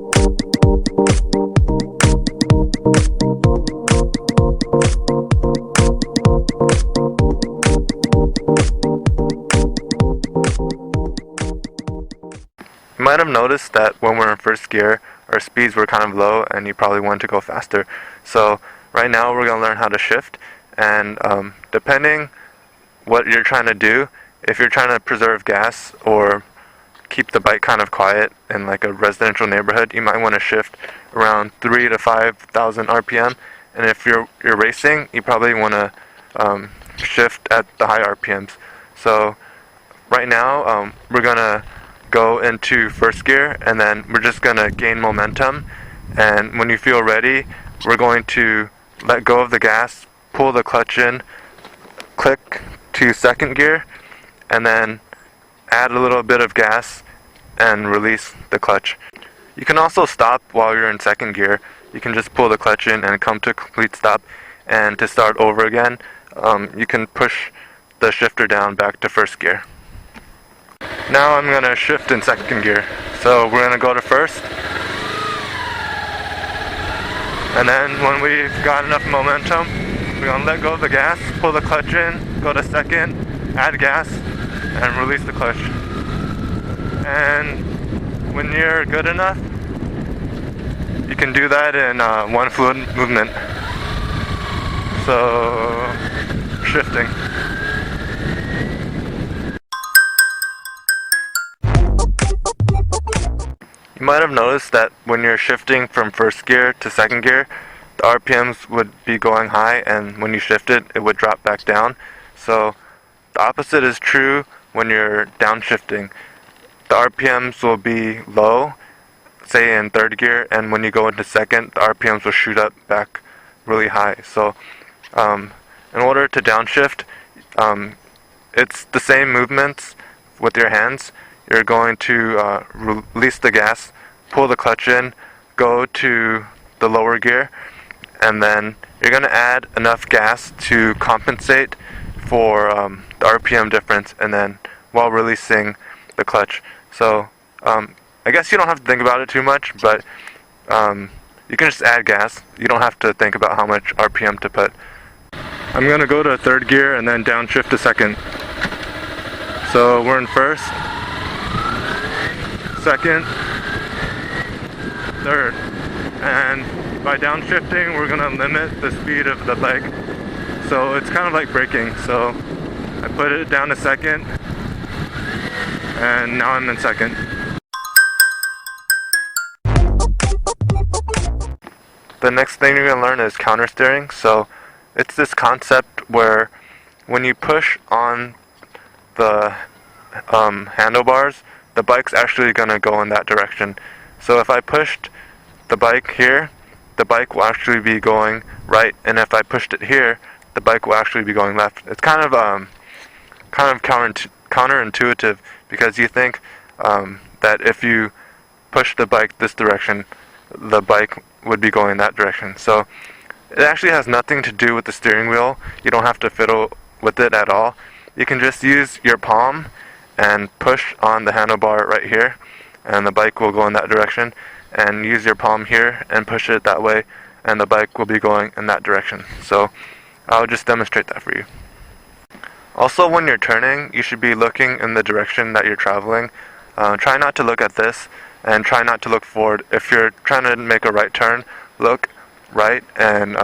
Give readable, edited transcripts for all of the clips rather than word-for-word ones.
You might have noticed that when we're in first gear, our speeds were kind of low and you probably wanted to go faster. So right now we're going to learn how to shift, and depending what you're trying to do, if you're trying to preserve gas or keep the bike kind of quiet in like a residential neighborhood, you might want to shift around 3,000 to 5,000 RPM. And if you're racing, you probably want to shift at the high RPMs. So right now we're going to go into first gear, and then we're just going to gain momentum, and when you feel ready, we're going to let go of the gas, pull the clutch in, click to second gear, and then add a little bit of gas and release the clutch. You can also stop while you're in second gear. You can just pull the clutch in and come to a complete stop, and to start over again, you can push the shifter down back to first gear. Now I'm going to shift in second gear. So we're going to go to first, and then when we've got enough momentum, we're going to let go of the gas, pull the clutch in, go to second, add gas, and release the clutch. And when you're good enough, you can do that in one fluid movement. So shifting. You might have noticed that when you're shifting from first gear to second gear, the RPMs would be going high, and when you shift it, it would drop back down. So the opposite is true when you're downshifting. The RPMs will be low, say in third gear, and when you go into second, the RPMs will shoot up back really high. So in order to downshift, it's the same movements with your hands. You're going to release the gas, pull the clutch in, go to the lower gear, and then you're going to add enough gas to compensate for the RPM difference, and then while releasing the clutch. So I guess you don't have to think about it too much, but you can just add gas. You don't have to think about how much RPM to put. I'm going to go to third gear and then downshift to second. So we're in first, second, third, and by downshifting we're going to limit the speed of the bike, so it's kind of like braking. So I put it down to second, and now I'm in second. The next thing you're going to learn is counter steering. So it's this concept where when you push on the handlebars, the bike's actually going to go in that direction. So if I pushed the bike here, the bike will actually be going right, and if I pushed it here, the bike will actually be going left. It's kind of counterintuitive, because you think that if you push the bike this direction, the bike would be going that direction. So it actually has nothing to do with the steering wheel. You don't have to fiddle with it at all. You can just use your palm and push on the handlebar right here, and the bike will go in that direction, and use your palm here and push it that way, and the bike will be going in that direction. So I'll just demonstrate that for you. Also, when you're turning, you should be looking in the direction that you're traveling. Try not to look at this, and try not to look forward. If you're trying to make a right turn, look right, and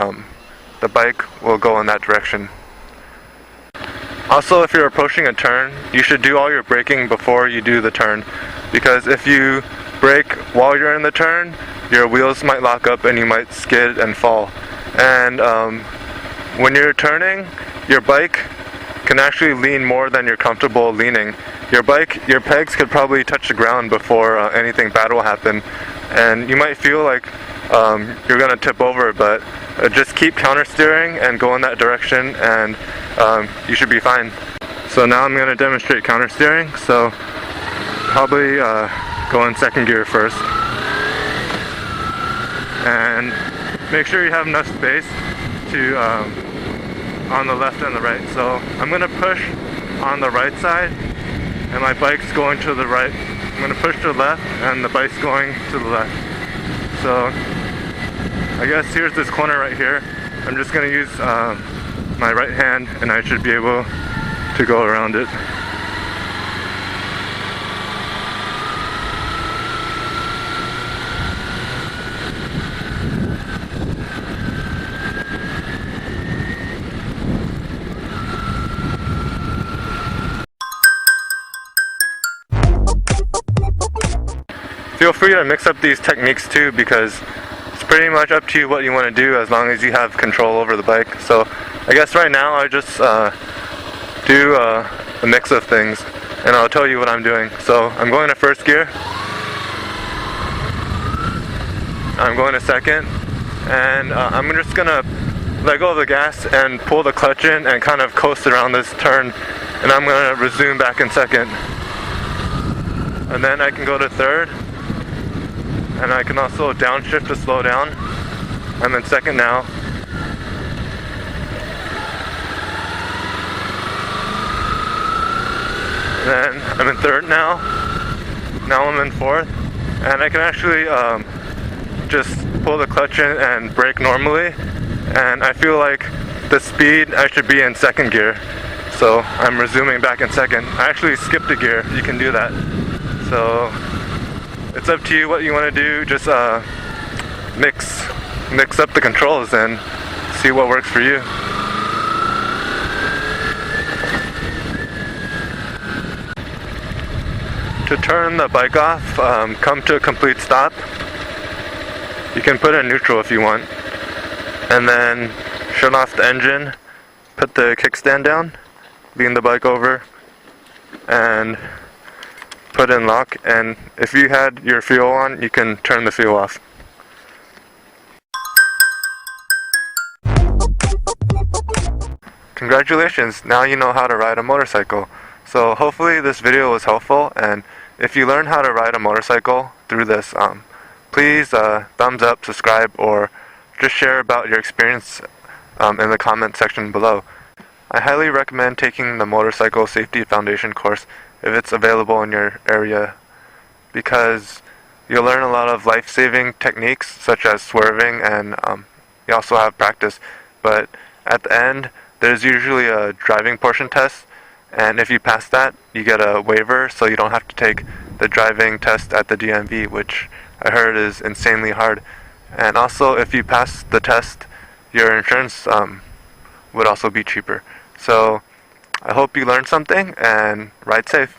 the bike will go in that direction. Also, if you're approaching a turn, you should do all your braking before you do the turn, because if you brake while you're in the turn, your wheels might lock up and you might skid and fall. And when you're turning, your bike can actually lean more than you're comfortable leaning. Your pegs could probably touch the ground before anything bad will happen, and you might feel like you're going to tip over, but just keep counter steering and go in that direction, and you should be fine. So now I'm going to demonstrate counter steering. So probably go in second gear first, and make sure you have enough space to on the left and the right. So I'm going to push on the right side, and my bike's going to the right. I'm going to push to the left, and the bike's going to the left. So I guess here's this corner right here. I'm just gonna use my right hand and I should be able to go around it. Feel free to mix up these techniques too, because it's pretty much up to you what you want to do as long as you have control over the bike. So I guess right now I just do a mix of things and I'll tell you what I'm doing. So I'm going to first gear, I'm going to second, and I'm just gonna let go of the gas and pull the clutch in and kind of coast around this turn, and I'm gonna resume back in second. And then I can go to third, and I can also downshift to slow down. I'm in second now. And then I'm in third now. Now I'm in fourth, and I can actually just pull the clutch in and brake normally, and I feel like the speed I should be in second gear. So I'm resuming back in second. I actually skipped a gear. You can do that. So it's up to you what you want to do. Just mix up the controls and see what works for you. To turn the bike off, come to a complete stop. You can put it in neutral if you want, and then shut off the engine, put the kickstand down, lean the bike over, and put in lock. And if you had your fuel on, you can turn the fuel off. Congratulations, now you know how to ride a motorcycle. So hopefully this video was helpful, and if you learn how to ride a motorcycle through this, please thumbs up, subscribe, or just share about your experience in the comment section below. I highly recommend taking the Motorcycle Safety Foundation course if it's available in your area, because you'll learn a lot of life-saving techniques such as swerving, and you also have practice. But at the end, there's usually a driving portion test, and if you pass that, you get a waiver, so you don't have to take the driving test at the DMV, which I heard is insanely hard. And also, if you pass the test, your insurance would also be cheaper. So I hope you learned something, and ride safe.